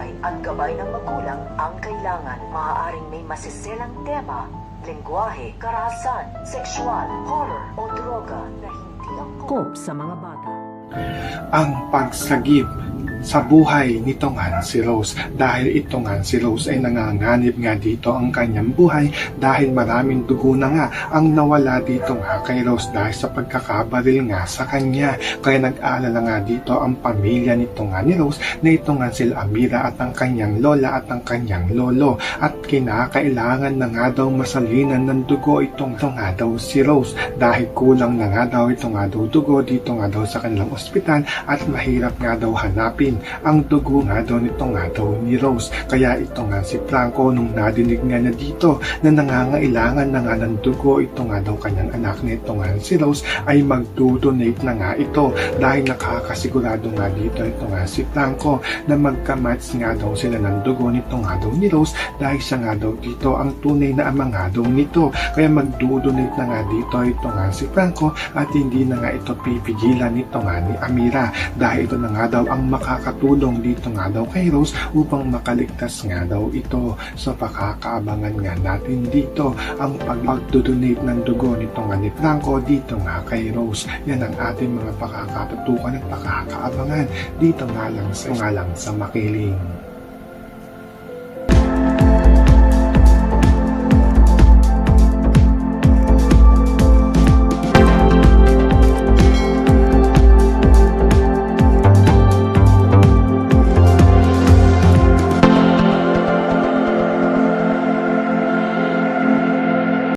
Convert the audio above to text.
buhay at gabay ng magulang ang kailangan. Maaaring may masiselang tema, lengguwahe, karahasan, sexual, horror o droga na hindi angkop sa mga bata. Ang pagsagip sa buhay nito nga si Rose, dahil ito nga si Rose ay nanganganib nga dito ang kanyang buhay dahil maraming dugo na nga ang nawala dito nga kay Rose dahil sa pagkakabaril nga sa kanya. Kaya nag-aalala nga dito ang pamilya nito nga ni Rose na ito nga sila Amira at ang kanyang lola at ang kanyang lolo, at kinakailangan na nga daw masalinan ng dugo itong nga daw si Rose dahil kulang na nga daw ito nga daw dugo dito nga daw sa kanilang ospital at mahirap nga daw hanapin ang dugo nga daw nito nga daw ni Rose. Kaya ito nga si Franco, nung nadinig nga na dito na nangangailangan na nga ng dugo ito nga daw kanyang anak nito nga si Rose, ay magdodonate na nga ito dahil nakakasigurado nga dito ito nga si Franco na magka-match nga daw sila ng dugo nito nga daw ni Rose dahil siya nga daw dito ang tunay na ama nga daw nito. Kaya magdodonate na nga dito ito nga si Franco at hindi na nga ito pipigilan nito nga ni Amira dahil ito na nga daw ang makakatulong dito nga daw kay Rose upang makaligtas nga daw ito. So pakakaabangan nga natin dito ang pag-donate ng dugo nito nga ni Franco dito nga kay Rose. Yan ang ating mga pakakatutukan at pakakaabangan dito nga lang sa Makiling.